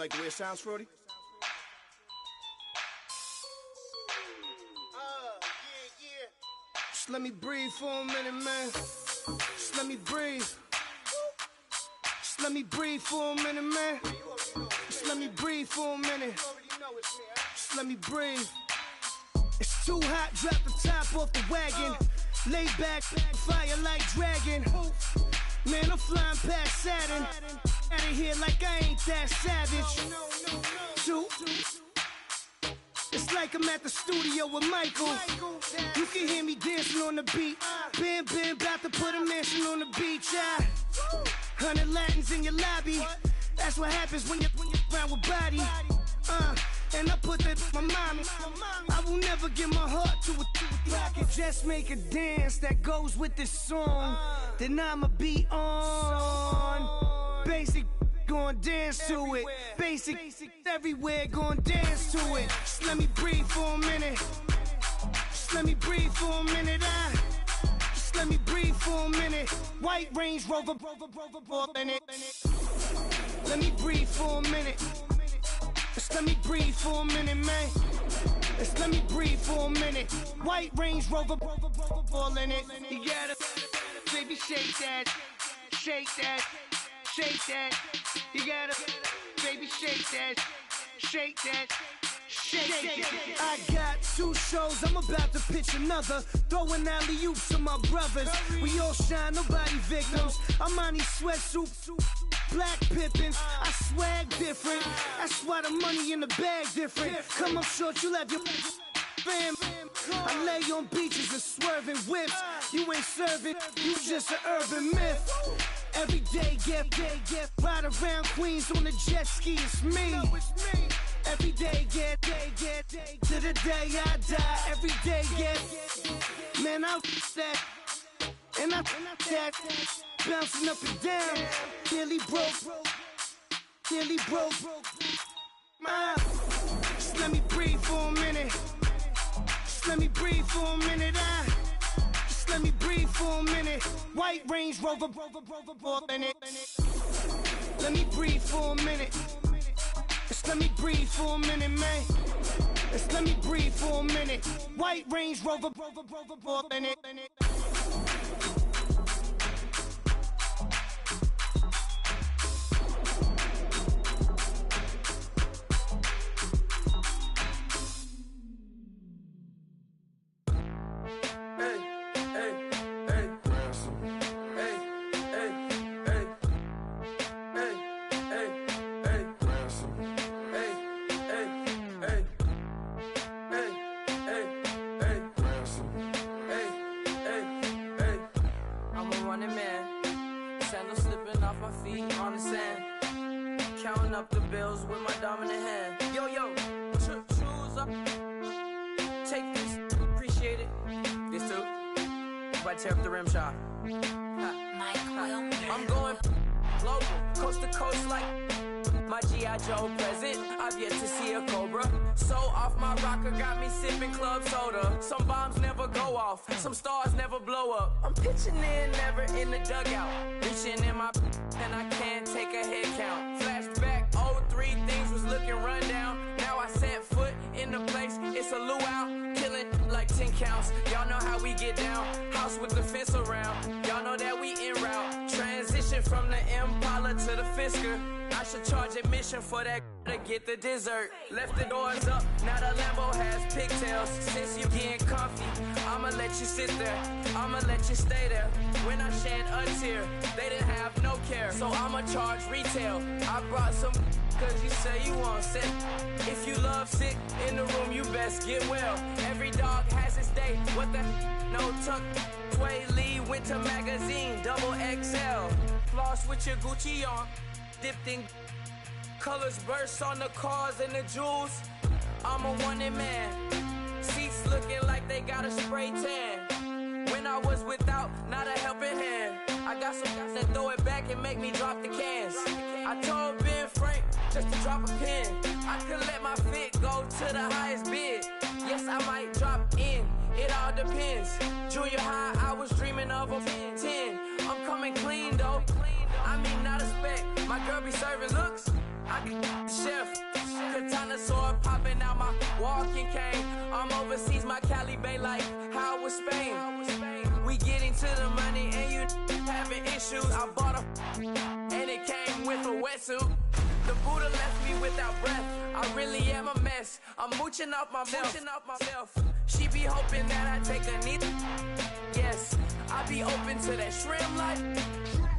like the way it sounds, Frody? Yeah. Just let me breathe for a minute, man. Just let me breathe. Just let me breathe for a minute, man. Just let me breathe for a minute. Just let me breathe. It's too hot, drop the top off the wagon. Lay back, fire like dragon. Man, I'm flying past Saturn. Out of here like I ain't that savage. It's like I'm at the studio with Michael. You can hear me dancing on the beat. Bam, about to put a mansion on the beach. 100 Latins in your lobby. That's what happens when you're around with body. And I put that on my mama. I will never give my heart to it. If I could just make a dance that goes with this song, then I'ma be on. Basic, gon' dance to it. Basic, everywhere, gon' dance to it. Just let me breathe for a minute. Just let me breathe for a minute. Just let me breathe for a minute. White Range Rover, in it. Let me breathe for a minute. Just let me breathe for a minute, man. Just let me breathe for a minute. White Range Rover, all in it. You gotta, baby, shake that, shake that, shake that. You gotta, baby, shake that, shake that, shake that. I got 2 shows, I'm about to pitch another. Throwing alley-oops to my brothers. We all shine, nobody victims. I'm on these sweatsuits. Black Pippins, I swag different. That's why the money in the bag different. Come up short, you'll have your fam. I lay on beaches and swerving whips. You ain't serving, you just an urban myth. Every day, get ride around Queens on a jet ski, it's me. Every day, get to the day I die. Every day, get, man, I that. And I that, bouncing up and down, nearly broke. Just let me breathe for a minute. Just let me breathe for a minute. Just let me breathe for a minute. White Range Rover, in it. Let me breathe for a minute. Just let me breathe for a minute, man. Just let me breathe for a minute. White Range Rover, in it. Up the bills with my dominant hand. Yo, choose up. Take this, appreciate it. This too. If I tear up the rim shot. I'm going global, coast to coast like my G.I. Joe present. I've yet to see a Cobra. So off my rocker, got me sipping club soda. Some bombs never go off, some stars never blow up. I'm pitching in, never in the dugout. Reaching in my and I can't take a head count. Flashback, 03, things was looking run down. Now I set foot in the place, it's a luau. Killing like 10 counts, y'all know how we get down. House with the fence around, y'all know that we en route. Transition from the Impala to the Fisker. I should charge admission for that to get the dessert. Left the doors up, now the Lambo has pigtails. Since you getting comfy, I'ma let you sit there, I'ma let you stay there. When I shed a tear, they didn't have no care, so I'ma charge retail. I brought some cause you say you want sick. If you love sick in the room, you best get well. Every dog has its day, what the no tuck. Sway Lee, Winter Magazine, double XL. Floss with your Gucci on, dipped in colors burst on the cars and the jewels. I'm a wanted man. Seats looking like they got a spray tan. When I was without, not a helping hand. I got some guys that throw it back and make me drop the cans. I told Ben Frank just to drop a pin. I could let my fit go to the highest bid. Yes, I might drop in, it all depends. Junior high, I was dreaming of a 10. I'm coming clean though, I mean not a spec. My girl be serving looks, I can chef. Katana sword popping out my walking cane. I'm overseas, my Cali Bay like how was Spain. We getting to the money and you having issues. I bought a and it came with a wetsuit. The Buddha left me without breath. I really am a mess. I'm mooching off myself. She be hoping that I take a knee. Yes, I be open to that shrimp life.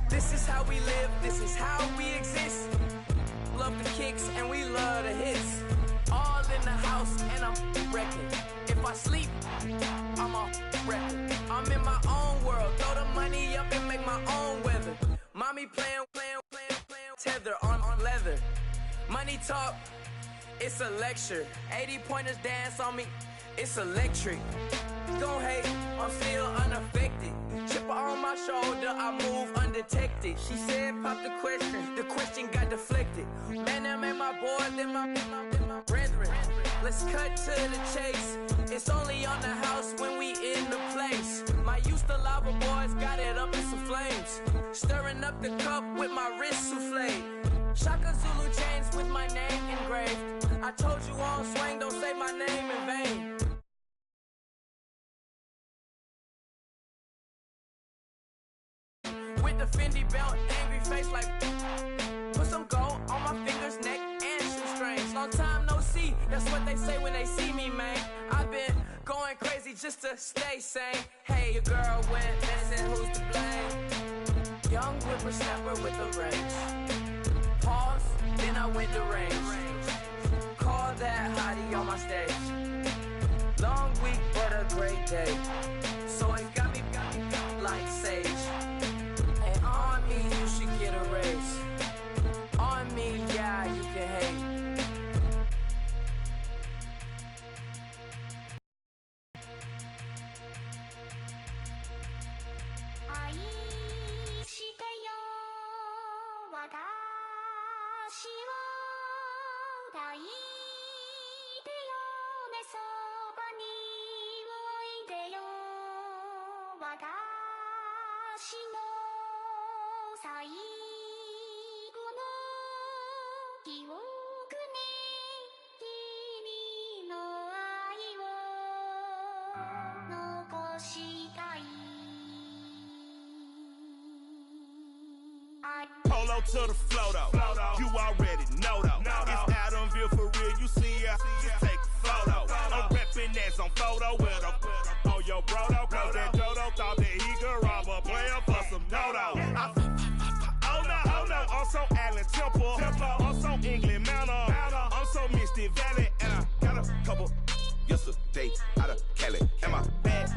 This is how we live. This is how we exist. Love the kicks and we love the hits. All in the house and I'm wrecking. If I sleep, I'm a wrecking. I'm in my own world. Throw the money up and make my own weather. Mommy playing tether on leather. Money talk, it's a lecture. 80 pointers dance on me, it's electric. Don't hate, I'm still unaffected. Chipper on my shoulder, I move undetected. She said pop the question got deflected. Man, them ain't my boys, them my brethren. Let's cut to the chase. It's only on the house when we in the place. My used to lava boys got it up in some flames. Stirring up the cup with my wrist souffle. Shaka Zulu chains with my name engraved. I told you on swing, don't say my name in vain. With the Fendi belt, angry face like put some gold on my fingers, neck, and shoestrings. Long time no see, that's what they say when they see me, man. I've been going crazy just to stay sane. Hey, your girl went missing, who's to blame? Young whippersnapper with a range. Pause, then I went to range. Call that hottie on my stage. Long week, but a great day. So it got me like sage. And on me, you should get a raise. On me, yeah, you can hate. Polo to the flow though, you already know though. It's Adamville for real, you see ya, just take a photo. I'm reppin' that's on photo with a on your bro though, cause that Jodo thought that he could rob a player for some no-no. Oh no, I'm so Allen Temple, I'm so England Manor, I'm so Misty Valley, and I got a couple yesterday out of Cali. And my bag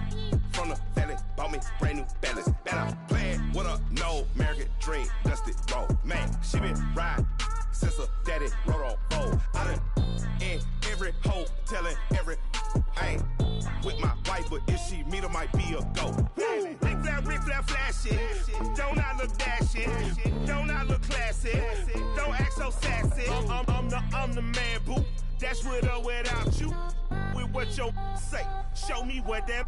from the valley bought me brand new balance. And I'm playing with a no American dream, dusted road. Man, she been riding since her daddy rode on bold. I done in every hole, telling every I ain't with my wife, but if she meet her, might be a go. Rick flat flashing, don't I look dashing, don't I look classy, don't act so sassy. I'm the man, boo. That's with or without you. With what your say, show me what that.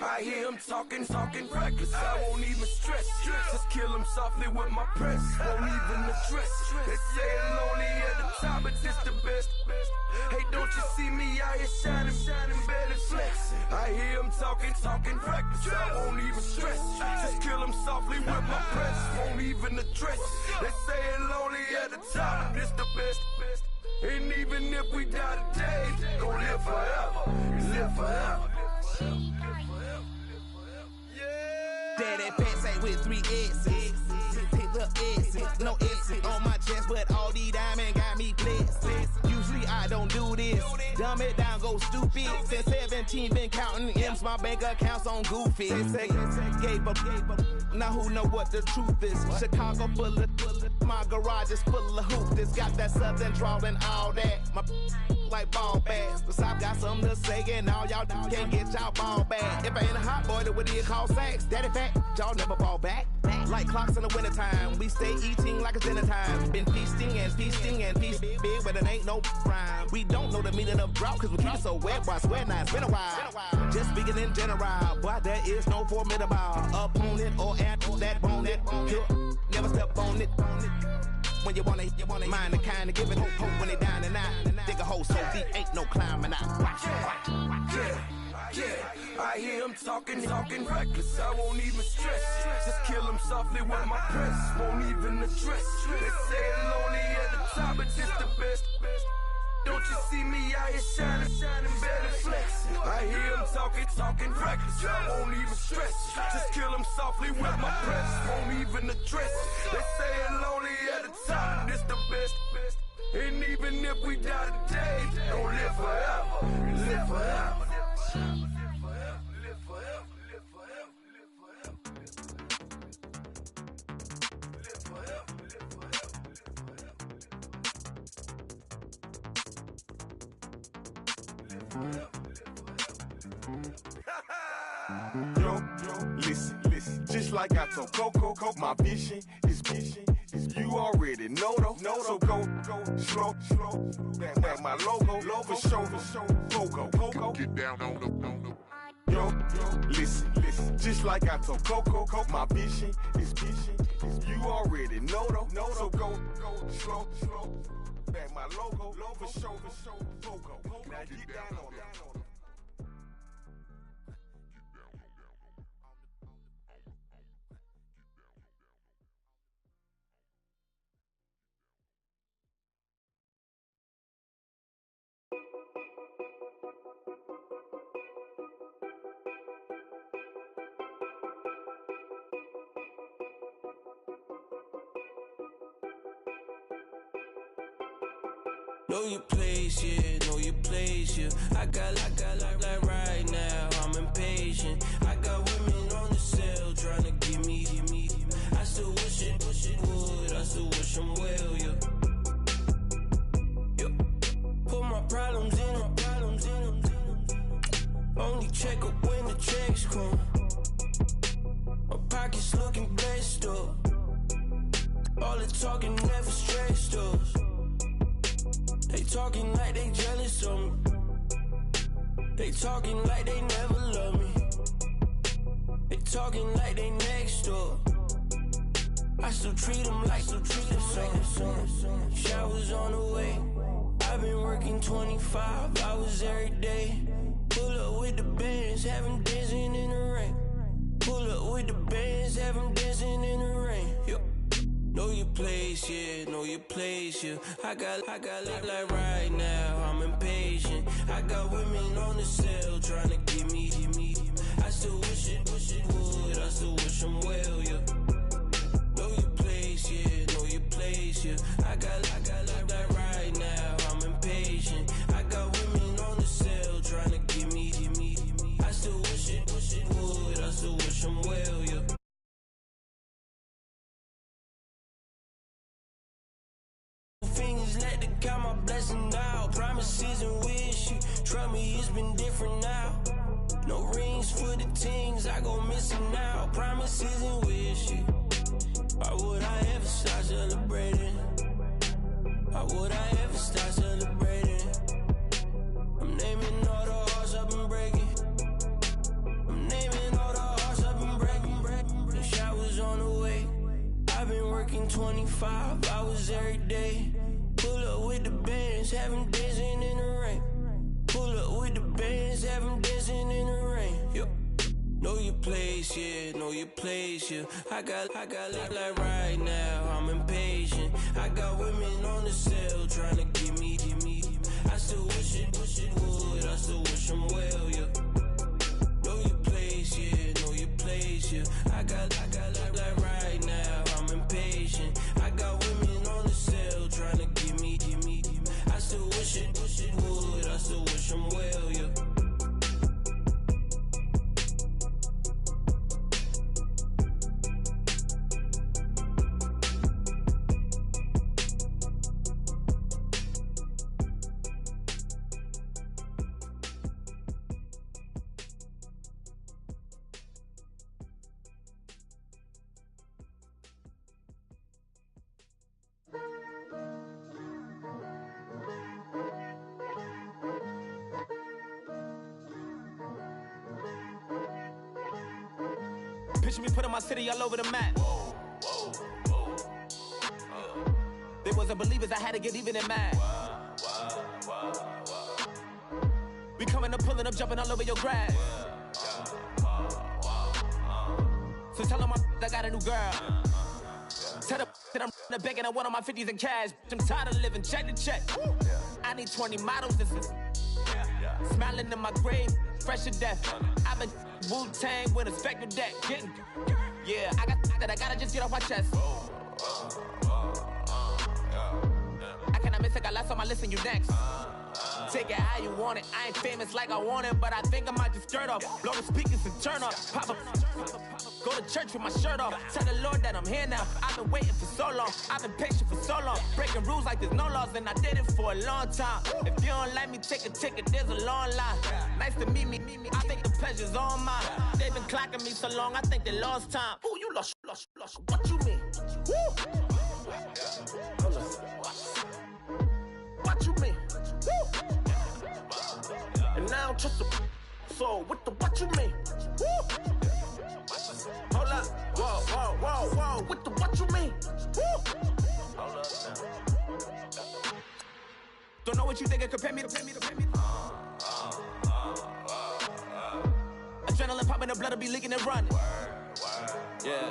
I hear him talking reckless. I won't even stress. Just kill him softly with my press. Won't even address. They say it's lonely at the top, but this the best. Hey, don't you see me out here shining, barely flex. I hear him talking reckless. I won't even stress. Just kill him softly with my press. Won't even address. They say it's lonely at the top, but this the best. And even if we die today, gon' live forever. Live forever. Daddy pants ain't with 3 S's. Pick the S's, no S's on my chest, but all these diamonds got me blessed. Usually I don't do this. Dumb it down, go stupid. Since 17, been counting M's, my bank accounts on Goofy. Gave up. Now who know what the truth is? Chicago full of my garage is full of hoops. It's got that southern drawl and all that. My like ball bags. The South got something to say, and all y'all can't get y'all ball back. If I ain't a hot boy, then what do you call sex? Daddy fat, y'all never ball back. Like clocks in the wintertime, we stay eating like it's dinner time. Been feasting and feasting big, but it ain't no rhyme. We don't know the meaning of drought, cause we keep it so wet. Boy, I swear now it's been a while. Just speaking in general, boy, there is no formidable opponent or at that bone that never step on it. When you wanna mind the kind of give it hope when they down and out. Dig a hole so deep, ain't no climbing out. Watch it. Yeah, I hear him talking reckless. I won't even stress. Just kill him softly with my press. Won't even address. They say it lonely at the top, but just the best. Don't you see me out here shining, better flex. I hear him talking reckless. I won't even stress. Just kill him softly with my press. Won't even address. They say it lonely at the top, this the best. And even if we die today, don't live forever. Live forever. Yo, listen, just like I told Coco, my vision is you already know though. So go slow, back my logo, for show, Coco. Get down on the. Yo, listen, just like I told Coco, my vision is you already know though. So go slow, back my logo, for show, Coco. Now get down on it. Know your place, yeah, know your place, yeah. I got like right now, I'm impatient. I got women on the cell trying to give me. I still wish it would, I still wish them well, yeah. Put my problems in them. Only check up when the checks come. My pockets looking blessed up. All the talking never stressed us. They talking like they jealous of me. They talking like they never love me. They talking like they next door. I still treat them like some. Showers on the way. I've been working 25 hours every day. Pull up with the bands, have them dancing in the rain. Pull up with the bands, have them dancing in the rain. Yo. Know your place, yeah, know your place, yeah. I got like right now, I'm impatient. I got women on the cell trying to give me. I still wish it would, I still wish them well, yeah. Know your place, yeah, know your place, yeah. I got like right now, I'm impatient. I got women on the cell trying to give me. I still wish it would, I still wish them well, yeah. Fingers let the count my blessing out. Promises and wish you. Trust me, it's been different now. No rings for the things I go missing now. Promises and wish you. Why would I ever start celebrating? Why would I ever start celebrating? I'm naming all the hearts I've been breaking. I'm naming all the hearts I've been breaking. The showers on the way. I've been working 25 hours every day. Pull up with the bands, have them dancing in the rain. Pull up with the bands, have them dancing in the rain. Yo. Know your place, yeah, know your place, yeah. I got like right now, I'm impatient. I got women on the cell trying to give me. I still wish it would, I still wish them well, yeah. Know your place, yeah, know your place, yeah. I got like right now, I'm impatient. I got women on the cell trying to give me. I still wish it would, I still wish them well, yeah. Picture me putting my city all over the map. wasn't believers, I had to get even in mad. We coming up, pulling up, jumping all over your grass. So tell them I got a new girl. Tell them that I'm begging, I want on my 50s in cash. I'm tired of living check to check. I need 20 models, this is smiling in my grave, fresh to death. I've been Wu-Tang with a spectral deck. Getting, yeah, I got that, I gotta just get off my chest. I cannot miss it, got last on my list and you next. Take it how you want it. I ain't famous like I want it, but I think I might just skirt off. Blow the speakers and turn up. Pop up. Go to church with my shirt off. Tell the Lord that I'm here now. I've been waiting for so long. I've been patient for so long. Breaking rules like there's no laws, and I did it for a long time. If you don't like me, take a ticket. There's a long line. Nice to meet me. I think the pleasure's all mine. They've been clocking me so long, I think they lost time. Ooh, you lost. What you mean? Woo! What you mean? Woo! And now I'm just a so what you mean? Woo! Hold up, whoa, what you mean? Woo! Hold up now. Don't know what you think it compare me to. Adrenaline popping, the blood'll be leaking and running. Yeah.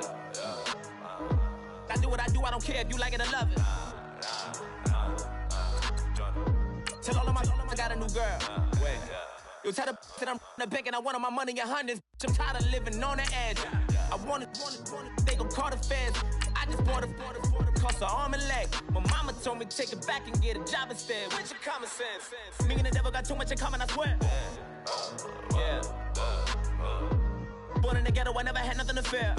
I do what I do, I don't care if you like it or love it. Tell all of my I got a new girl. Wait. You tell the that I'm the bank and I want all my money in hundreds. I'm tired of living on the edge. I want it, they gon' call the feds. I just bought a cost an arm and leg. My mama told me take it back and get a job instead. Where's your common sense? Me and the devil got too much in common, I swear. Yeah. Born in the ghetto, I never had nothing to fear.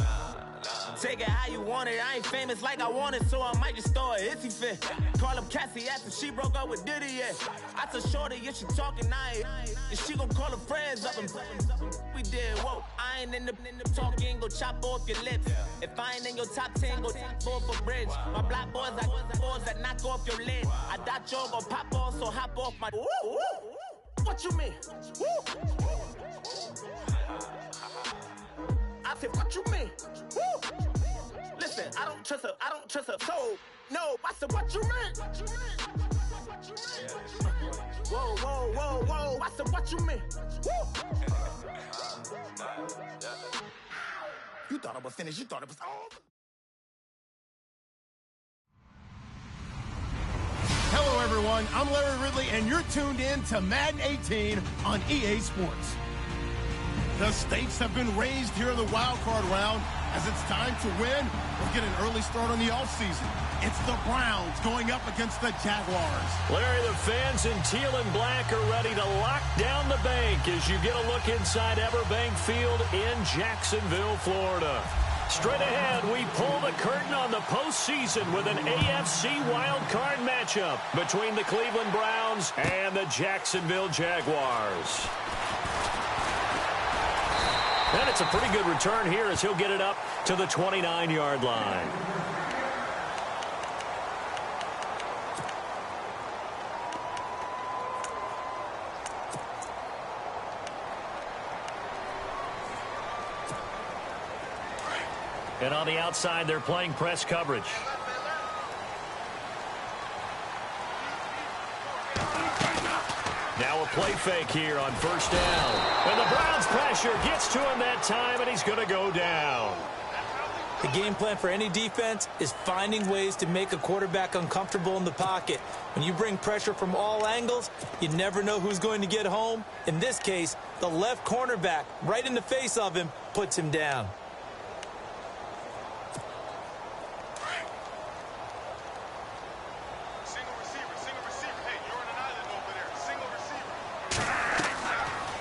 Take it how you want it. I ain't famous like I want it, so I might just throw a hissy fit. Call up Cassie after she broke up with Diddy, yeah. I told Shorty if she talking, I ain't. And she gon' call her friends up and we did, whoa. I ain't in the talking, go chop off your lips. If I ain't in your top 10, go top off a bridge. My black boys, I boys that knock off your lid. I thought you gon' pop off, so hop off my. What you mean? I said, what you mean? Woo! Listen, I don't trust her. So, no, I said, what you mean? Whoa. I said, what you mean? Woo! You thought it was finished. You thought it was over. Hello, everyone. I'm Larry Ridley, and you're tuned in to Madden 18 on EA Sports. The stakes have been raised here in the wild card round as it's time to win or get an early start on the offseason. It's the Browns going up against the Jaguars. Larry, the fans in teal and black are ready to lock down the bank as you get a look inside Everbank Field in Jacksonville, Florida. Straight ahead, we pull the curtain on the postseason with an AFC wildcard matchup between the Cleveland Browns and the Jacksonville Jaguars. And it's a pretty good return here as he'll get it up to the 29-yard line. And on the outside, they're playing press coverage. Now a play fake here on first down. And the Browns pressure gets to him that time, and he's going to go down. The game plan for any defense is finding ways to make a quarterback uncomfortable in the pocket. When you bring pressure from all angles, you never know who's going to get home. In this case, the left cornerback, right in the face of him, puts him down.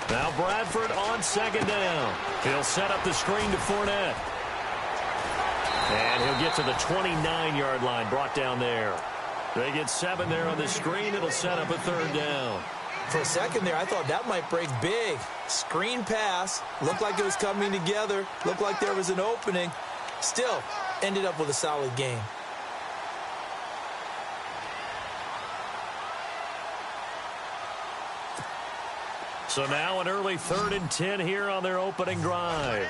Now Bradford on second down. He'll set up the screen to Fournette. And he'll get to the 29-yard line, brought down there. They get 7 there on the screen. It'll set up a third down. For a second there, I thought that might break big. Screen pass. Looked like it was coming together. Looked like there was an opening. Still, ended up with a solid game. So now an early 3rd and 10 here on their opening drive.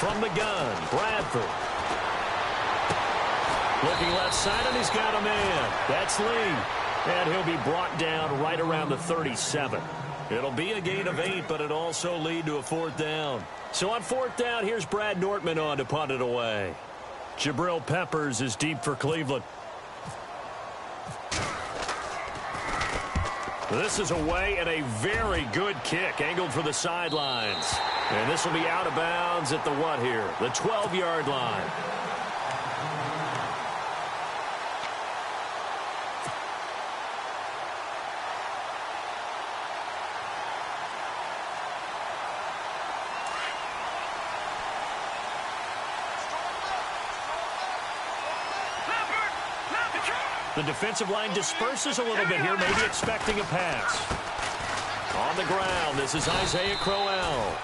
From the gun, Bradford. Looking left side, and he's got a man. That's Lee. And he'll be brought down right around the 37. It'll be a gain of 8, but it'll also lead to a 4th down. So on 4th down, here's Brad Nortman on to punt it away. Jabril Peppers is deep for Cleveland. This is away and a very good kick, angled for the sidelines. And this will be out of bounds at the what here? The 12-yard line. The defensive line disperses a little bit here, maybe expecting a pass. On the ground, this is Isaiah Crowell.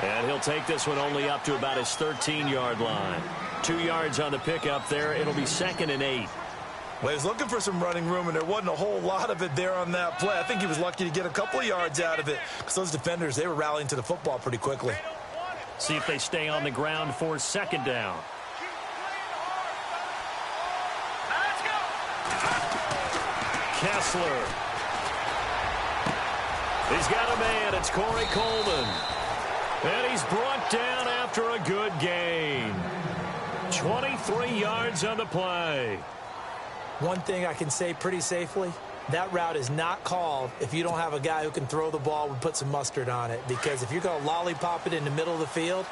And he'll take this one only up to about his 13-yard line. 2 yards on the pickup there. It'll be 2nd and 8. Well, he was looking for some running room, and there wasn't a whole lot of it there on that play. I think he was lucky to get a couple of yards out of it because those defenders, they were rallying to the football pretty quickly. See if they stay on the ground for 2nd down. Kessler. He's got a man. It's Corey Coleman. And he's brought down after a good gain. 23 yards on the play. One thing I can say pretty safely, that route is not called if you don't have a guy who can throw the ball and put some mustard on it. Because if you're going to lollipop it in the middle of the field,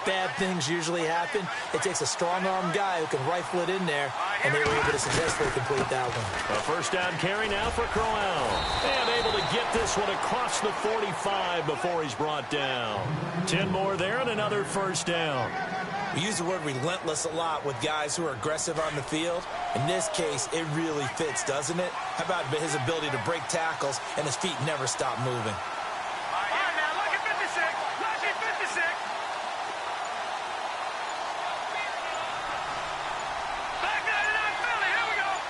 bad things usually happen. It takes a strong-arm guy who can rifle it in there, and they were able to successfully complete that one. A 1st down carry now for Crowell. And able to get this one across the 45 before he's brought down. 10 more there and another 1st down. We use the word relentless a lot with guys who are aggressive on the field. In this case, it really fits, doesn't it? How about his ability to break tackles and his feet never stop moving?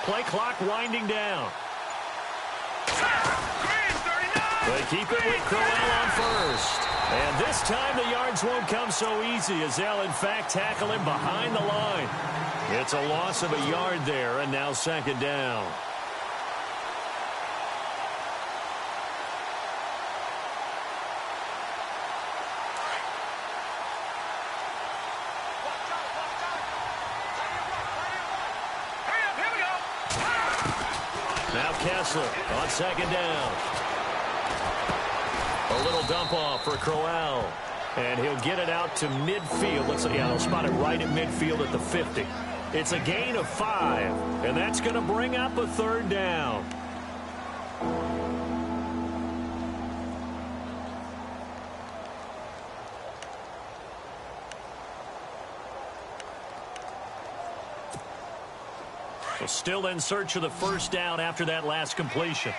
Play clock winding down. They keep it with Crowell on 1st. And this time the yards won't come so easy as they'll, in fact, tackle him behind the line. It's a loss of a yard there, and now 2nd down. Now Kessler on 2nd down. A little dump off for Crowell. And he'll get it out to midfield. Looks like, yeah, they'll spot it right at midfield at the 50. It's a gain of 5. And that's going to bring up a 3rd down. So still in search of the 1st down after that last completion.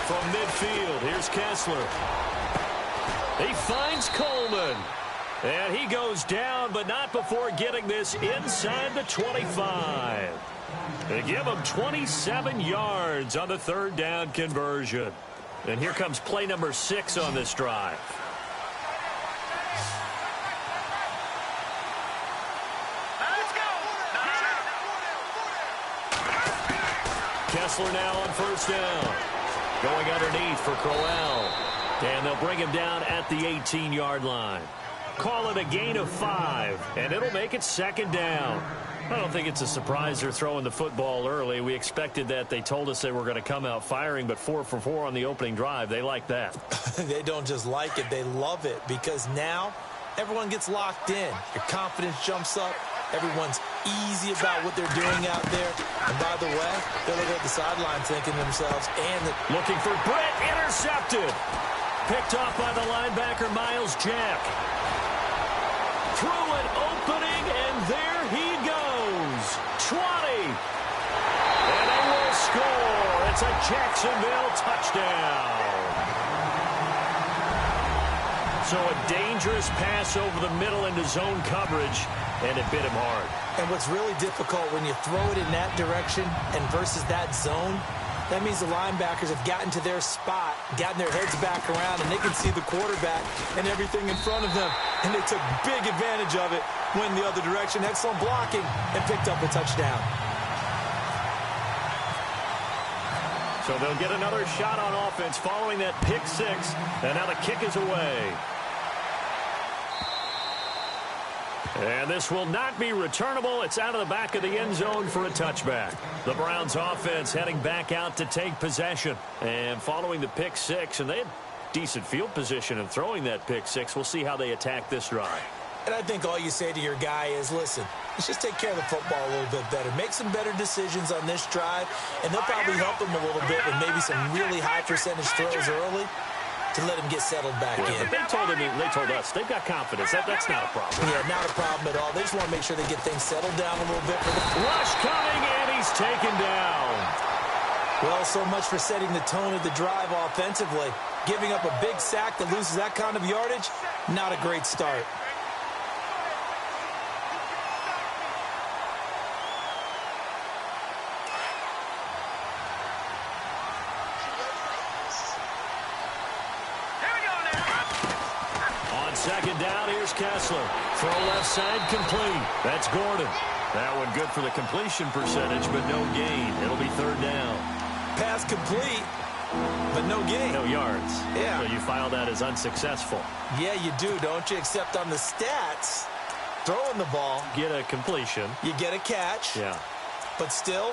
From midfield, here's Kessler. He finds Coleman. And he goes down, but not before getting this inside the 25. They give him 27 yards on the 3rd down conversion. And here comes play number 6 on this drive. Kessler now on 1st down. Going underneath for Crowell. And they'll bring him down at the 18-yard line. Call it a gain of 5, and it'll make it 2nd down. I don't think it's a surprise they're throwing the football early. We expected that. They told us they were going to come out firing, but 4 for 4 on the opening drive. They like that. They don't just like it, they love it, because now everyone gets locked in. Your confidence jumps up. Everyone's easy about what they're doing out there. And by the way, they're looking at the sideline thinking to themselves, looking for Brett, intercepted. Picked off by the linebacker, Miles Jack. Through an opening, and there he goes. 20. And they will score. It's a Jacksonville touchdown. So a dangerous pass over the middle into zone coverage, and it bit him hard. And what's really difficult when you throw it in that direction and versus that zone, That means the linebackers have gotten to their spot, gotten their heads back around, and they can see the quarterback and everything in front of them. And they took big advantage of it, went in the other direction, excellent blocking, and picked up a touchdown. So they'll get another shot on offense following that pick six, and now the kick is away. And this will not be returnable. It's out of the back of the end zone for a touchback. The Browns offense heading back out to take possession. And following the pick six, and they had decent field position in throwing that pick six. We'll see how they attack this drive. And I think all you say to your guy is, listen, let's just take care of the football a little bit better. Make some better decisions on this drive, and they'll probably help him a little bit with maybe some really high percentage throws early to let him get settled back in. But they told us they've got confidence. That's not a problem. Yeah, not a problem at all. They just want to make sure they get things settled down a little bit. Rush coming, and he's taken down. Well, so much for setting the tone of the drive offensively. Giving up a big sack that loses that kind of yardage, not a great start. Second down, here's Kessler. Throw left side, complete. That's Gordon. That one good for the completion percentage, but no gain. It'll be third down. Pass complete, but no gain. No yards. Yeah. So you file that as unsuccessful. Yeah, you do, don't you? Except on the stats, throwing the ball. Get a completion. You get a catch. Yeah. But still,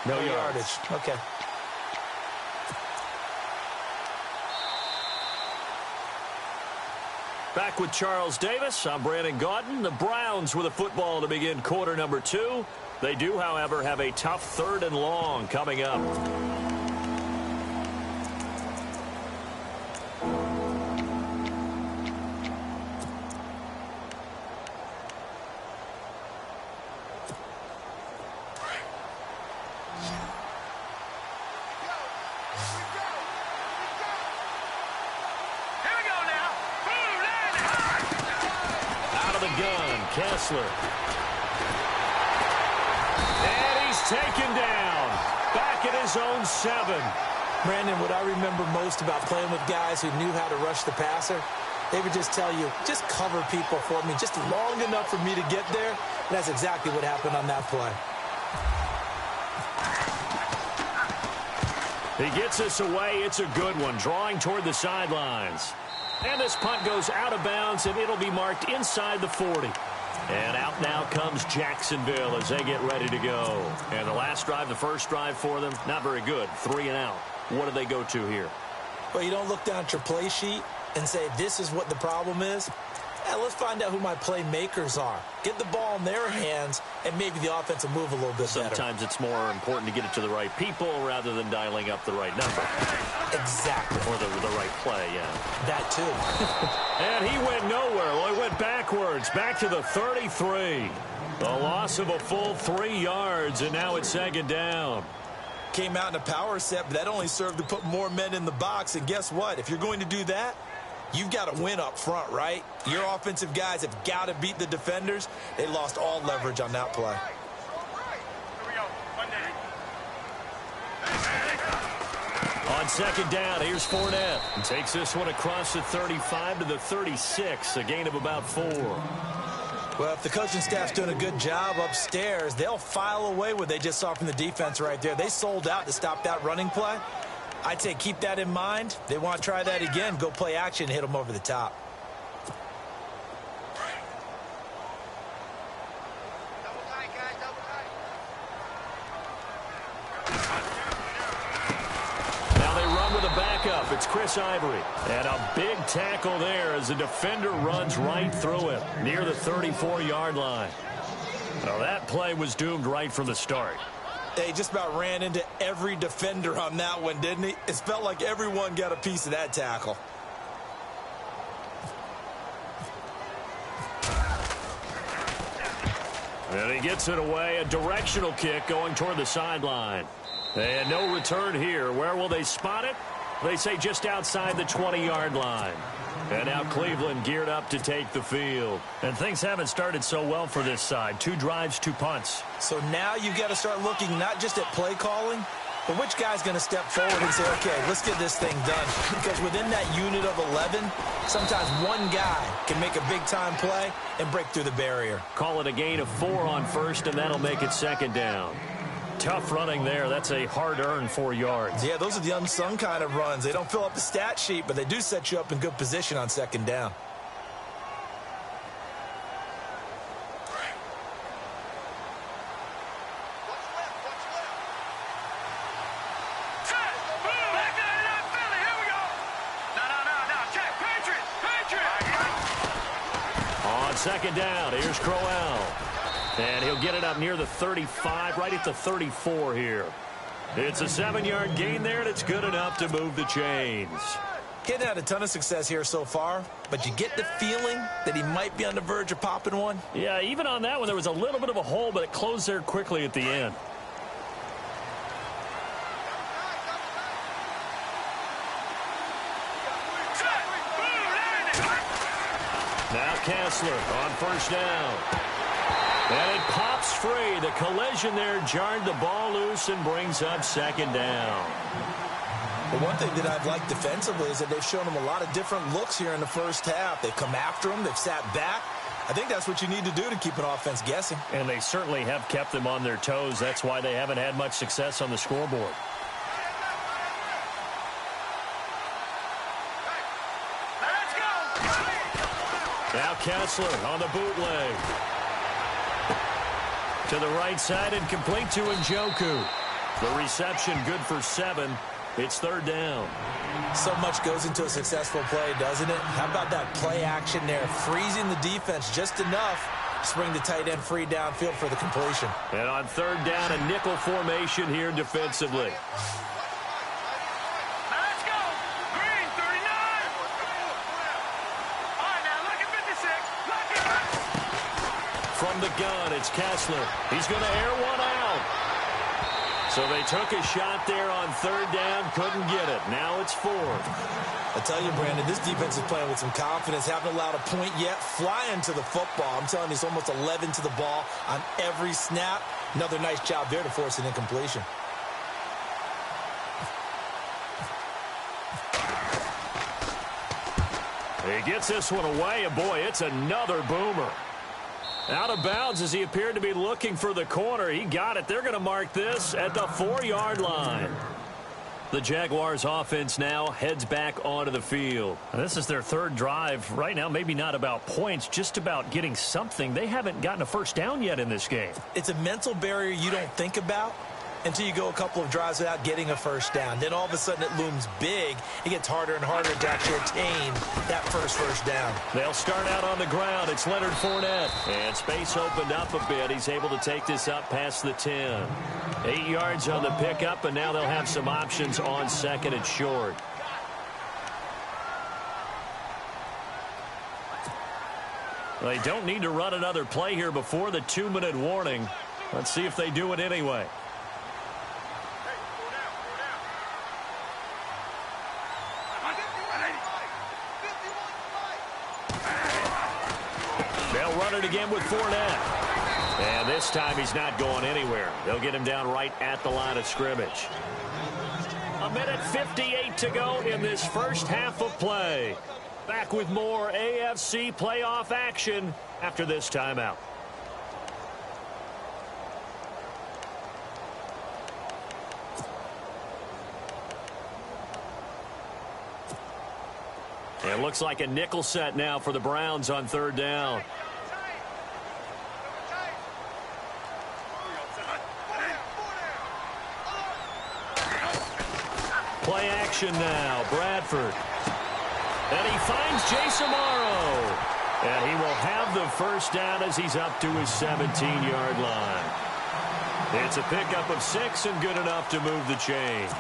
no yardage. Okay. Back with Charles Davis. I'm Brandon Gaudin. The Browns with a football to begin quarter number 2. They do, however, have a tough third and long coming up. Kessler. And he's taken down. Back at his own 7. Brandon, what I remember most about playing with guys who knew how to rush the passer, they would just tell you, just cover people for me, just long enough for me to get there. And that's exactly what happened on that play. He gets this away. It's a good one, drawing toward the sidelines. And this punt goes out of bounds, and it'll be marked inside the 40. And out now comes Jacksonville as they get ready to go. And the last drive, the first drive for them, not very good. 3 and out. What do they go to here? Well, you don't look down at your play sheet and say, this is what the problem is. Yeah, let's find out who my playmakers are. Get the ball in their hands, and maybe the offense will move a little bit better. Sometimes it's more important to get it to the right people rather than dialing up the right number. Exactly. Or the right play, yeah. That too. And he went nowhere. Well, he went backwards, back to the 33. The loss of a full 3 yards, and now it's second down. Came out in a power set, but that only served to put more men in the box. And guess what? If you're going to do that, you've got to win up front, right? Your offensive guys have got to beat the defenders. They lost all leverage on that play. On second down, here's Fournette. And takes this one across the 35 to the 36, a gain of about 4. Well, if the coaching staff's doing a good job upstairs, they'll file away what they just saw from the defense right there. They sold out to stop that running play. I'd say keep that in mind. They want to try that again. Go play action and hit them over the top. Now they run with a backup. It's Chris Ivory. And a big tackle there as the defender runs right through him near the 34-yard line. Well, that play was doomed right from the start. They just about ran into every defender on that one, didn't he? It felt like everyone got a piece of that tackle. And he gets it away. A directional kick going toward the sideline. And no return here. Where will they spot it? They say just outside the 20-yard line. And now Cleveland geared up to take the field. And things haven't started so well for this side. 2 drives, 2 punts. So now you've got to start looking not just at play calling, But which guy's going to step forward and say, okay, let's get this thing done? Because within that unit of 11, sometimes one guy can make a big-time play and break through the barrier. Call it a gain of 4 on first, and that'll make it second down. Tough running there. That's a hard-earned 4 yards. Yeah, those are the unsung kind of runs. They don't fill up the stat sheet, but they do set you up in good position on second down. Second down, here's Crowell. And he'll get it up near the 35, right at the 34 here. It's a 7-yard gain there, and it's good enough to move the chains. He hadn't had a ton of success here so far, but you get the feeling that he might be on the verge of popping one. Yeah, even on that one, there was a little bit of a hole, but it closed there quickly at the end. Now Kessler on first down. And it pops free. The collision there jarred the ball loose and brings up second down. The one thing that I've liked defensively is that they've shown him a lot of different looks here in the first half. They've come after him. They've sat back. I think that's what you need to do to keep an offense guessing. And they certainly have kept them on their toes. That's why they haven't had much success on the scoreboard. Now Kessler on the bootleg. To the right side and complete to Njoku. The reception good for 7. It's third down. So much goes into a successful play, doesn't it? How about that play action there? Freezing the defense just enough to spring the tight end free downfield for the completion. And on third down, a nickel formation here defensively. From the gun, it's Kessler. He's going to air one out. So they took a shot there on third down, couldn't get it. Now it's fourth. I tell you, Brandon, this defense is playing with some confidence. Haven't allowed a point yet. Flying to the football. I'm telling you, it's almost 11 to the ball on every snap. Another nice job there to force an incompletion. He gets this one away, and boy, it's another boomer. Out of bounds as he appeared to be looking for the corner. He got it. They're going to mark this at the 4-yard line. The Jaguars offense now heads back onto the field. This is their third drive. Right now, maybe not about points, just about getting something. They haven't gotten a first down yet in this game. It's a mental barrier you don't think about until you go a couple of drives without getting a first down. Then all of a sudden it looms big. It gets harder and harder to actually attain that first down. They'll start out on the ground. It's Leonard Fournette. And space opened up a bit. He's able to take this up past the 10. 8 yards on the pickup, and now they'll have some options on second and short. They don't need to run another play here before the 2-minute warning. Let's see if they do it anyway. They'll run it again with Fournette. And this time he's not going anywhere. They'll get him down right at the line of scrimmage. 1:58 to go in this first half of play. Back with more AFC playoff action after this timeout. It looks like a nickel set now for the Browns on third down. Play action now, Bradford. And he finds Jason Morrow. And he will have the first down as he's up to his 17-yard line. It's a pickup of 6 and good enough to move the chains.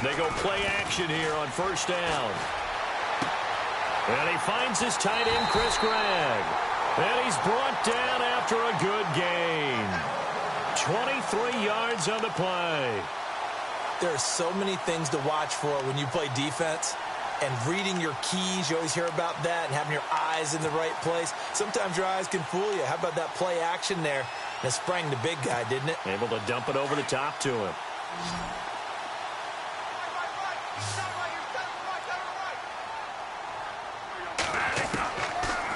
They go play action here on first down. And he finds his tight end, Chris Gregg. And he's brought down after a good gain. 23 yards on the play. There are so many things to watch for when you play defense. And reading your keys, you always hear about that, and having your eyes in the right place. Sometimes your eyes can fool you. How about that play action there? That sprang the big guy, didn't it? Able to dump it over the top to him.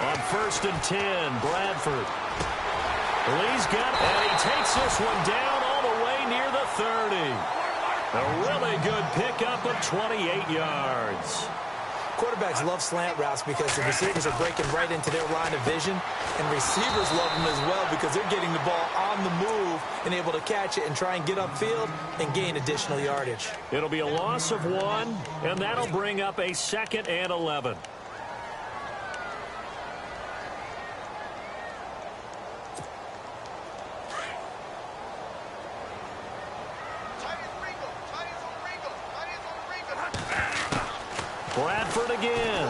On 1st and 10, Bradford. Lee's got it, and he takes this one down all the way near the 30. A really good pickup of 28 yards. Quarterbacks love slant routes because the receivers are breaking right into their line of vision, and receivers love them as well because they're getting the ball on the move and able to catch it and try and get upfield and gain additional yardage. It'll be a loss of 1, and that'll bring up a 2nd and 11. Bradford again.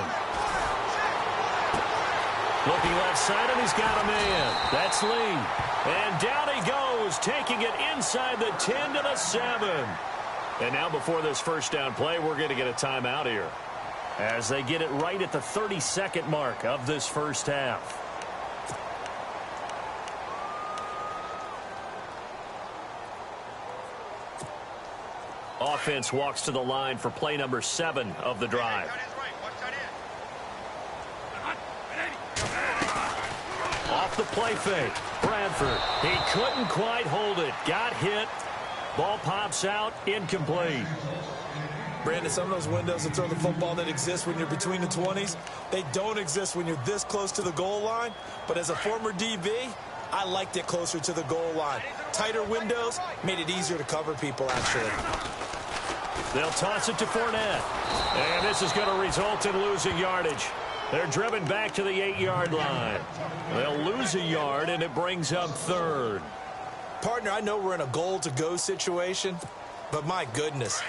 Looking left side, and he's got a man. That's Lee. And down he goes, taking it inside the 10 to the 7. And now before this first down play, we're going to get a timeout here, as they get it right at the 32nd mark of this first half. Offense walks to the line for play number 7 of the drive. Off the play fake, Bradford. He couldn't quite hold it. Got hit. Ball pops out, incomplete. Brandon, some of those windows to throw the football that exist when you're between the 20s, they don't exist when you're this close to the goal line. But as a former DB, I liked it closer to the goal line. Tighter windows made it easier to cover people, actually. They'll toss it to Fournette. And this is going to result in losing yardage. They're driven back to the 8-yard line. They'll lose a yard, and it brings up 3rd. Partner, I know we're in a goal-to-go situation, but my goodness,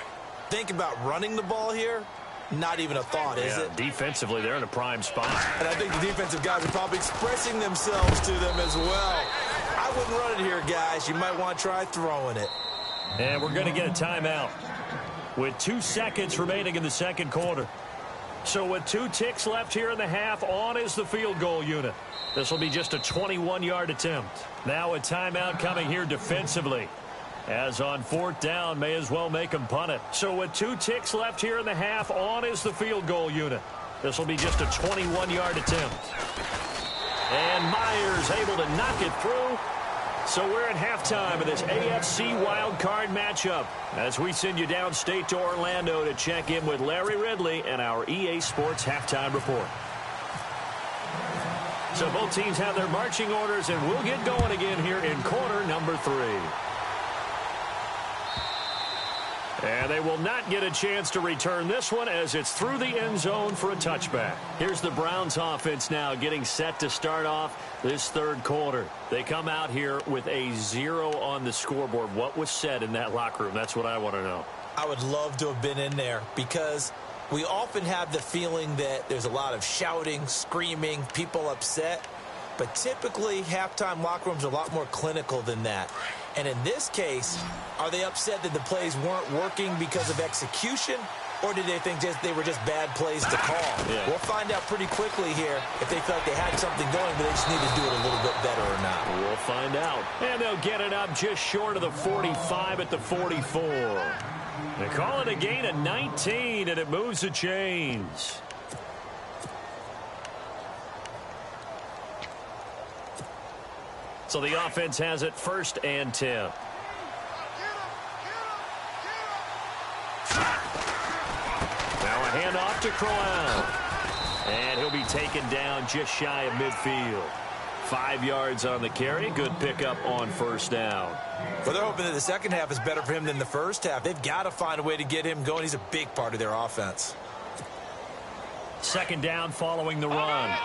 think about running the ball here. Not even a thought, is it? Defensively, they're in a prime spot. And I think the defensive guys are probably expressing themselves to them as well. I wouldn't run it here, guys. You might want to try throwing it. And we're going to get a timeout with 2 seconds remaining in the second quarter. So with 2 ticks left here in the half, on is the field goal unit. This will be just a 21-yard attempt. Now a timeout coming here defensively, as on 4th down, may as well make them punt it. So with 2 ticks left here in the half, on is the field goal unit. This will be just a 21-yard attempt. And Myers able to knock it through. So we're at halftime of this AFC wildcard matchup, as we send you downstate to Orlando to check in with Larry Ridley and our EA Sports halftime report. So both teams have their marching orders, and we'll get going again here in quarter number 3. And they will not get a chance to return this one, as it's through the end zone for a touchback. Here's the Browns offense now getting set to start off this third quarter. They come out here with a 0 on the scoreboard. What was said in that locker room? That's what I want to know. I would love to have been in there, because we often have the feeling that there's a lot of shouting, screaming, people upset. But typically, halftime locker rooms are a lot more clinical than that. And in this case, are they upset that the plays weren't working because of execution, or did they think they were just bad plays to call? Yeah. We'll find out pretty quickly here if they felt they had something going, but they just need to do it a little bit better or not. We'll find out. And they'll get it up just short of the 45 at the 44. They call it a gain of 19, and it moves the chains. So the offense has it 1st and 10. Now a handoff to Crowell. And he'll be taken down just shy of midfield. 5 yards on the carry. Good pickup on 1st down. Well, they're hoping that the second half is better for him than the first half. They've got to find a way to get him going. He's a big part of their offense. 2nd down following the run.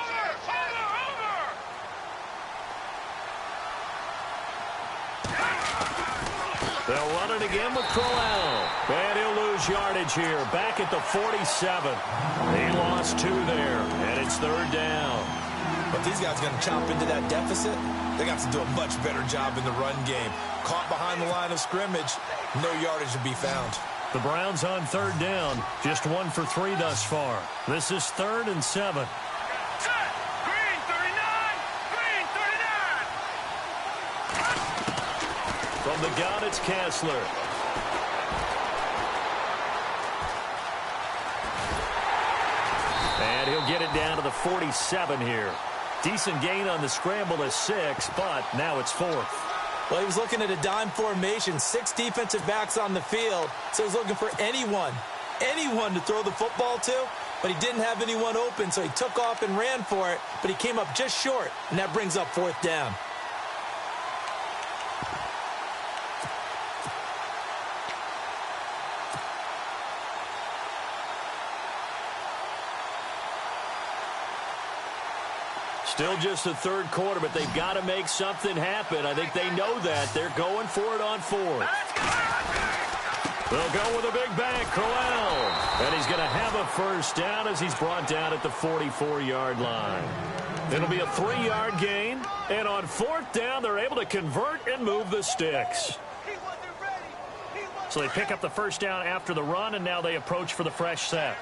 They'll run it again with Crowell. And he'll lose yardage here. Back at the 47. He lost 2 there. And it's 3rd down. But these guys are going to chop into that deficit. They got to do a much better job in the run game. Caught behind the line of scrimmage, no yardage to be found. The Browns on third down, just 1 for 3 thus far. This is 3rd and 7. Green 39! Green 39! From the gun, it's Kessler. And he'll get it down to the 47 here. Decent gain on the scramble is 6, but now it's 4th. Well, he was looking at a dime formation, 6 defensive backs on the field, so he was looking for anyone to throw the football to, but he didn't have anyone open, so he took off and ran for it, but he came up just short, and that brings up 4th down. Still just the 3rd quarter, but they've got to make something happen. I think they know that. They're going for it on 4th. They'll go with a big bang, Crowell. And he's going to have a first down as he's brought down at the 44-yard line. It'll be a 3-yard gain. And on 4th down, they're able to convert and move the sticks. So they pick up the first down after the run, and now they approach for the fresh set.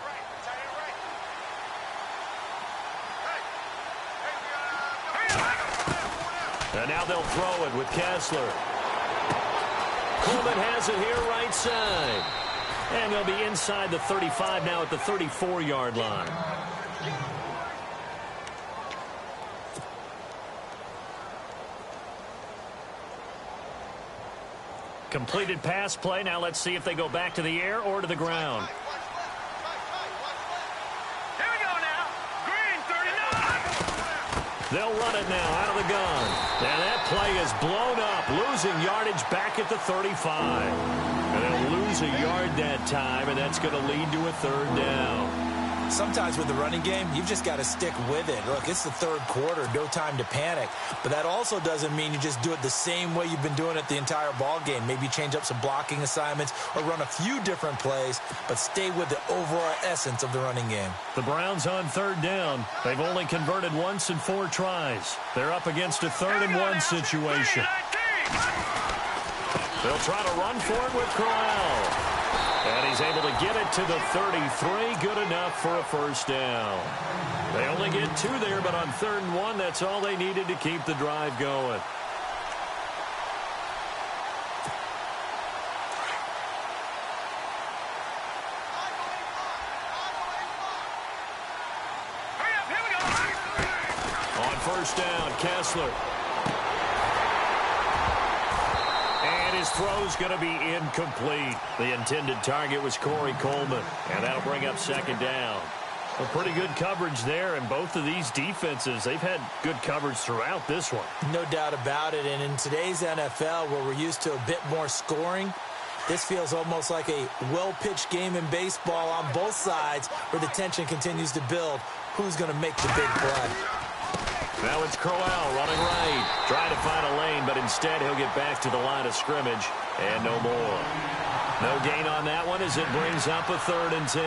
And now they'll throw it with Kessler. Coleman has it here right side. And they'll be inside the 35 now at the 34-yard line. Completed pass play. Now let's see if they go back to the air or to the ground. They'll run it now out of the gun. And that play is blown up, losing yardage back at the 35. And they'll lose a yard that time, and that's going to lead to a 3rd down. Sometimes with the running game, you've just got to stick with it. Look, it's the 3rd quarter, no time to panic. But that also doesn't mean you just do it the same way you've been doing it the entire ball game. Maybe change up some blocking assignments or run a few different plays, but stay with the overall essence of the running game. The Browns on 3rd down. They've only converted once in 4 tries. They're up against a 3rd and 1 situation. They'll try to run for it with Crowell. And he's able to get it to the 33. Good enough for a first down. They only get 2 there, but on 3rd and 1, that's all they needed to keep the drive going. On first down, Kessler. His throw's going to be incomplete. The intended target was Corey Coleman, and that'll bring up 2nd down. Well, pretty good coverage there, and both of these defenses, they've had good coverage throughout this one. No doubt about it, and in today's NFL, where we're used to a bit more scoring, this feels almost like a well-pitched game in baseball on both sides, where the tension continues to build. Who's going to make the big play? Now it's Crowell running right. Trying to find a lane, but instead he'll get back to the line of scrimmage. And no more. No gain on that one as it brings up a 3rd and 10.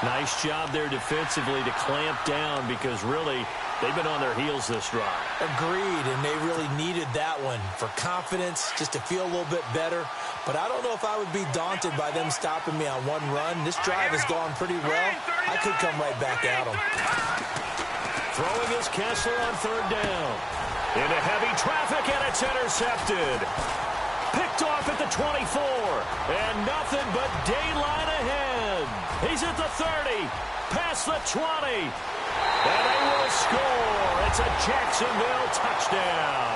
Nice job there defensively to clamp down because really they've been on their heels this drive. Agreed, and they really needed that one for confidence, just to feel a little bit better. But I don't know if I would be daunted by them stopping me on one run. This drive has gone pretty well. I could come right back at them. Throwing is Kessler on 3rd down. Into heavy traffic, and it's intercepted. Picked off at the 24. And nothing but daylight ahead. He's at the 30. Past the 20. And they will score. It's a Jacksonville touchdown.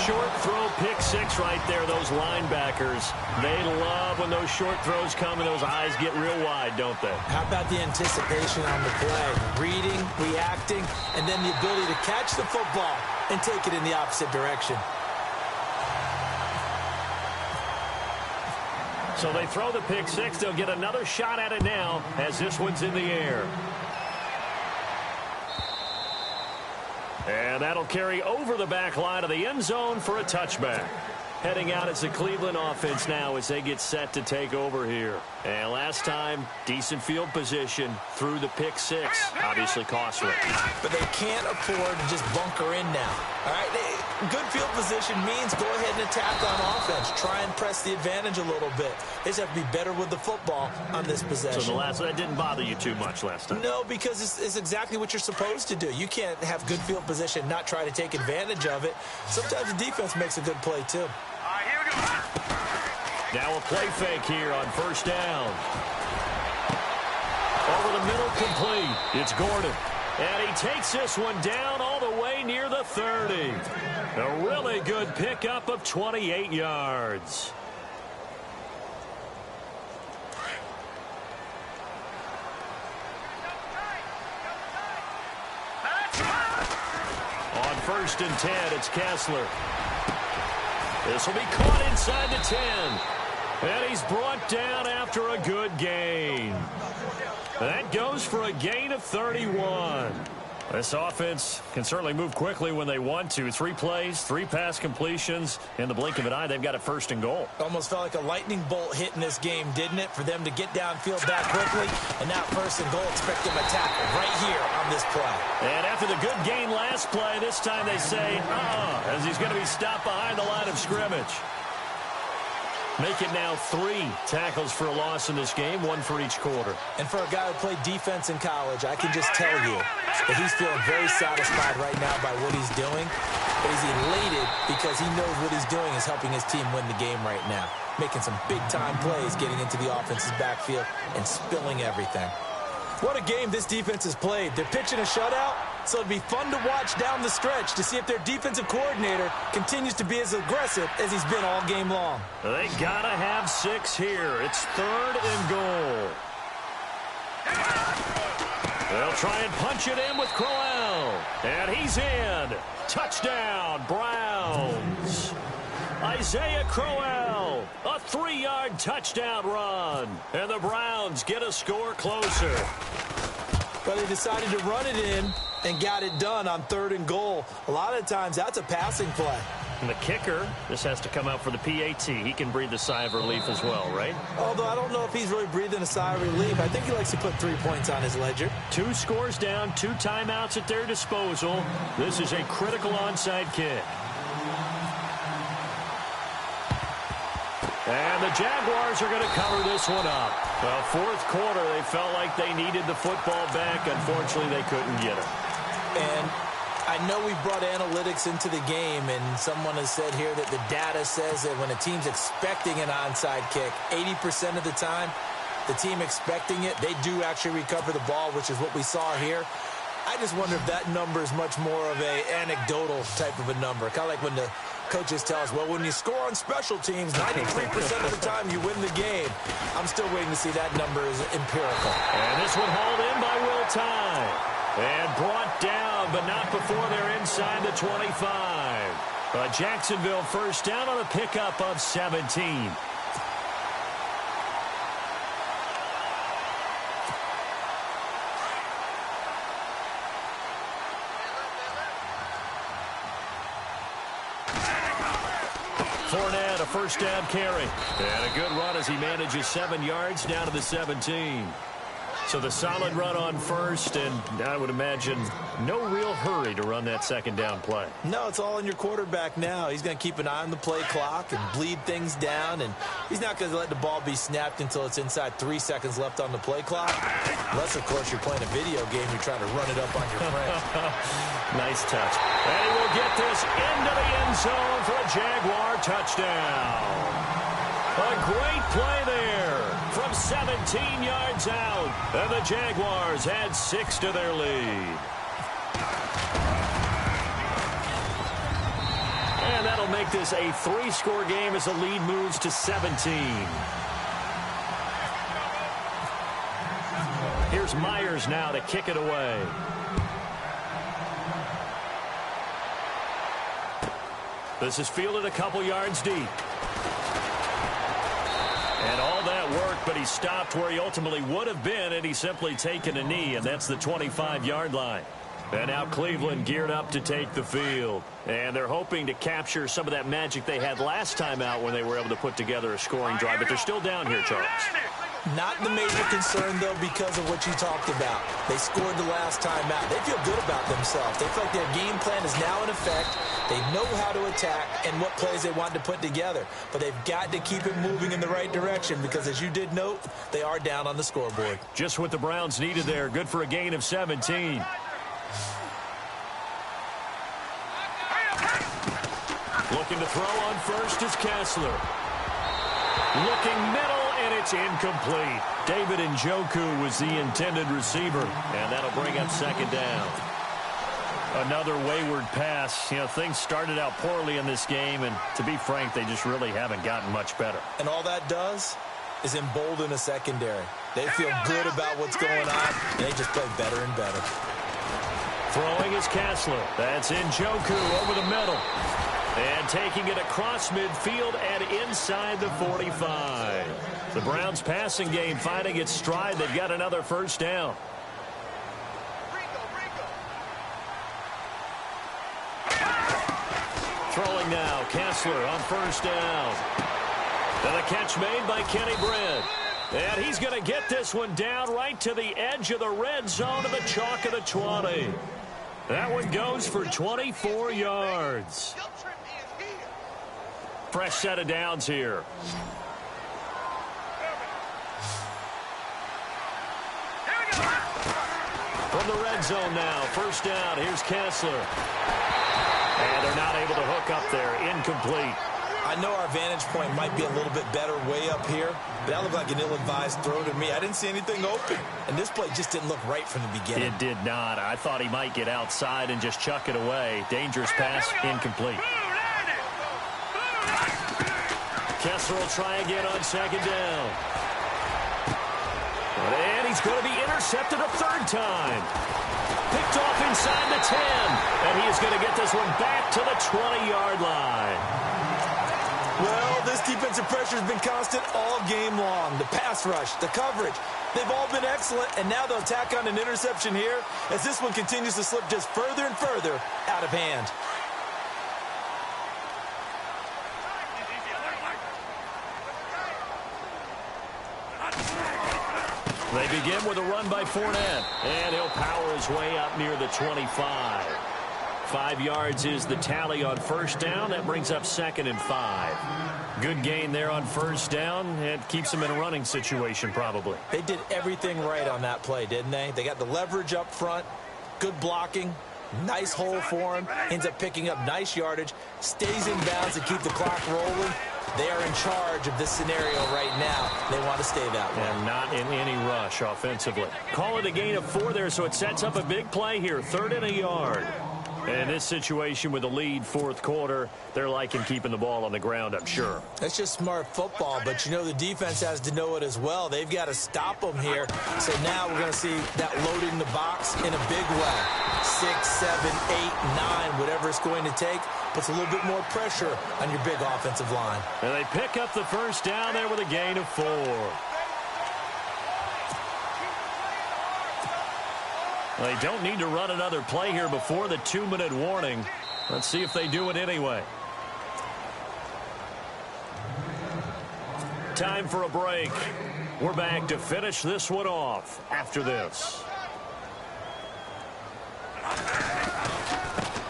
Short throw, pick 6 right there. Those linebackers, they love when those short throws come and those eyes get real wide, don't they? How about the anticipation on the play? Reading, reacting, and then the ability to catch the football and take it in the opposite direction. So they throw the pick 6. They'll get another shot at it now as this one's in the air. And that'll carry over the back line of the end zone for a touchback. heading out as the Cleveland offense now as they get set to take over here. And last time, decent field position through the pick six. Obviously costly. But they can't afford to just bunker in now. All right, good field position means go ahead and attack on offense. Try and press the advantage a little bit. They just have to be better with the football on this possession. So that didn't bother you too much last time? No, because it's exactly what you're supposed to do. You can't have good field position, not try to take advantage of it. Sometimes the defense makes a good play, too. Here we go. Now a play fake here on first down. Over the middle, complete. It's Gordon. And he takes this one down all the way near the 30. A really good pickup of 28 yards. On first and 10, it's Kessler. This will be caught inside the 10. And he's brought down after a good gain. That goes for a gain of 31. This offense can certainly move quickly when they want to. 3 plays, 3 pass completions. In the blink of an eye, they've got a first and goal. Almost felt like a lightning bolt hit in this game, didn't it? For them to get downfield that quickly. And now first and goal, expect them to tackle right here on this play. And after the good gain last play, this time they say, as he's going to be stopped behind the line of scrimmage. Make it now 3 tackles for a loss in this game, 1 for each quarter. And for a guy who played defense in college, I can just tell you that he's feeling very satisfied right now by what he's doing. But he's elated because he knows what he's doing is helping his team win the game right now. Making some big-time plays, getting into the offense's backfield and spilling everything. What a game this defense has played. They're pitching a shutout, so it'd be fun to watch down the stretch to see if their defensive coordinator continues to be as aggressive as he's been all game long. They gotta have 6 here. It's 3rd and goal. They'll try and punch it in with Crowell. And he's in. Touchdown, Browns. Isaiah Crowell, a 3-yard touchdown run. And the Browns get a score closer. But they decided to run it in and got it done on 3rd and goal. A lot of times, that's a passing play. And the kicker, this has to come out for the PAT. He can breathe a sigh of relief as well, right? Although I don't know if he's really breathing a sigh of relief. I think he likes to put 3 points on his ledger. 2 scores down, 2 timeouts at their disposal. This is a critical onside kick. And the Jaguars are going to cover this one up. Well, 4th quarter, they felt like they needed the football back. Unfortunately, they couldn't get it. And I know we brought analytics into the game, and someone has said here that the data says that when a team's expecting an onside kick, 80% of the time, the team expecting it, they do actually recover the ball, which is what we saw here. I just wonder if that number is much more of a anecdotal type of a number. Kind of like when the coaches tell us, well, when you score on special teams, 93% of the time you win the game. I'm still waiting to see that number is empirical. And this one hauled in by Will Tye. And brought down, but not before they're inside the 25. Jacksonville first down on a pickup of 17. Fournette, a first down carry. And a good run as he manages 7 yards down to the 17. So the solid run on first, and I would imagine no real hurry to run that second down play. No, it's all in your quarterback now. He's going to keep an eye on the play clock and bleed things down, and he's not going to let the ball be snapped until it's inside 3 seconds left on the play clock. Unless, of course, you're playing a video game, you're trying to run it up on your friend. Nice touch. And he will get this into the end zone for a Jaguar touchdown. A great play there from 17 yards out. And the Jaguars add 6 to their lead. And that'll make this a 3-score game as the lead moves to 17. Here's Myers now to kick it away. This is fielded a couple yards deep. And all that work, but he stopped where he ultimately would have been, and he's simply taken a knee, and that's the 25-yard line. And now Cleveland geared up to take the field. And they're hoping to capture some of that magic they had last time out when they were able to put together a scoring drive. But they're still down here, Charles. Not the major concern, though, because of what you talked about. They scored the last time out. They feel good about themselves. They feel like their game plan is now in effect. They know how to attack and what plays they want to put together. But they've got to keep it moving in the right direction because, as you did note, they are down on the scoreboard. Just what the Browns needed there. Good for a gain of 17. Looking to throw on first is Kessler. Looking middle, and it's incomplete. David Njoku was the intended receiver, and that'll bring up second down. Another wayward pass. You know, things started out poorly in this game, and to be frank, they just really haven't gotten much better. And all that does is embolden a secondary. They feel good about what's going on, and they just play better and better. Throwing is Kessler. That's Njoku over the middle. And taking it across midfield and inside the 45. The Browns passing game finding its stride. They've got another first down. Throwing now, Kessler on first down. And a catch made by Kenny Britt. And he's going to get this one down right to the edge of the red zone of the chalk of the 20. That one goes for 24 yards. Fresh set of downs here. From the red zone now, first down. Here's Kessler. And they're not able to hook up there. Incomplete. I know our vantage point might be a little bit better way up here, but that looked like an ill-advised throw to me. I didn't see anything open, and this play just didn't look right from the beginning. It did not. I thought he might get outside and just chuck it away. Dangerous pass, incomplete. Kessler will try again on second down. And he's going to be intercepted a third time. Picked off inside the 10. And he is going to get this one back to the 20-yard line. Well, this defensive pressure has been constant all game long. The pass rush, the coverage, they've all been excellent. And now they'll tack on an interception here as this one continues to slip just further and further out of hand. They begin with a run by Fournette, and he'll power his way up near the 25. 5 yards is the tally on first down. That brings up 2nd and 5. Good gain there on first down. It keeps them in a running situation probably. They did everything right on that play, didn't they? They got the leverage up front, good blocking, nice hole for him, ends up picking up nice yardage, stays in bounds to keep the clock rolling. They are in charge of this scenario right now. They want to stay that way. And not in any rush offensively. Call it a gain of 4 there, so it sets up a big play here. 3rd and a yard. And in this situation with the lead, 4th quarter, they're liking keeping the ball on the ground, I'm sure. That's just smart football, but you know the defense has to know it as well. They've got to stop them here. So now we're going to see that loading the box in a big way. 6, 7, 8, 9, whatever it's going to take, puts a little bit more pressure on your big offensive line. And they pick up the first down there with a gain of 4. They don't need to run another play here before the 2-minute warning. Let's see if they do it anyway. Time for a break. We're back to finish this one off after this.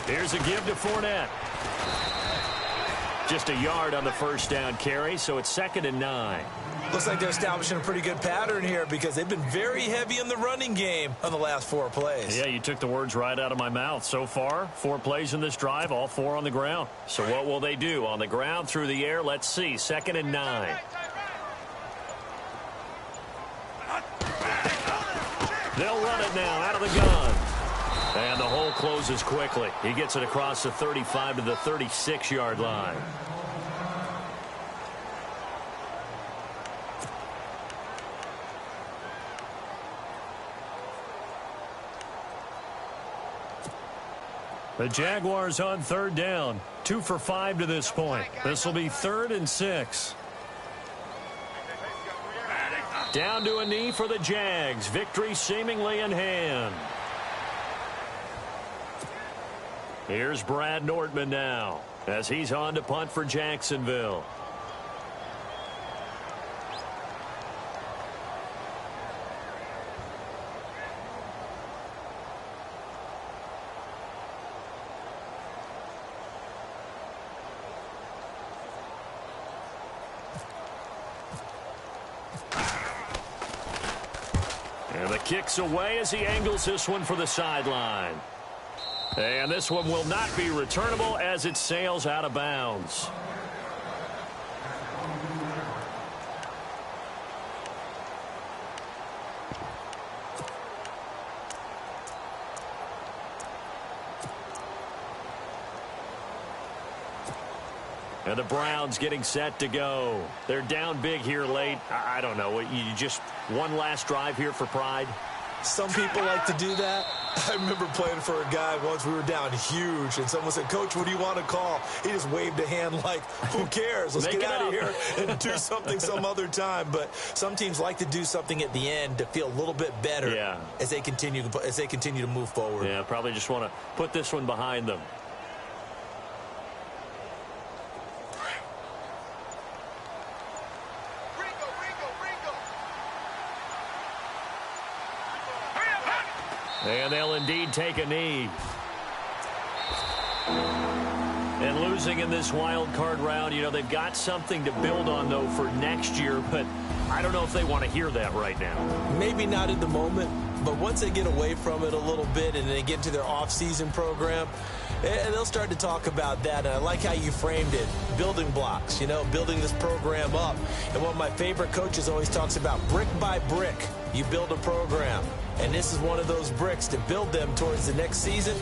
Here's a give to Fournette. Just a yard on the first down carry, so it's 2nd and 9. Looks like they're establishing a pretty good pattern here because they've been very heavy in the running game on the last 4 plays. Yeah, you took the words right out of my mouth. So far, 4 plays in this drive, all 4 on the ground. So what will they do? On the ground, through the air, let's see. 2nd and 9. They'll run it now out of the gun. And the hole closes quickly. He gets it across the 35 to the 36-yard line. The Jaguars on 3rd down. 2 for 5 to this point. This will be 3rd and 6. Down to a knee for the Jags. Victory seemingly in hand. Here's Brad Nordman now as he's on to punt for Jacksonville. And the kick's away as he angles this one for the sideline. And this one will not be returnable as it sails out of bounds. And the Browns getting set to go. They're down big here late. I don't know. You just one last drive here for pride? Some people like to do that. I remember playing for a guy once. We were down huge, and someone said, "Coach, what do you want to call?" He just waved a hand like, who cares? Let's get out of here and do something some other time. But some teams like to do something at the end to feel a little bit better as they continue to move forward. Yeah, probably just want to put this one behind them. And they'll indeed take a knee. And losing in this wild card round, you know, they've got something to build on, though, for next year. But I don't know if they want to hear that right now. Maybe not in the moment, but once they get away from it a little bit and they get into their off-season program, they'll start to talk about that. And I like how you framed it, building blocks, you know, building this program up. And one of my favorite coaches always talks about brick by brick, you build a program. And this is one of those bricks to build them towards the next season.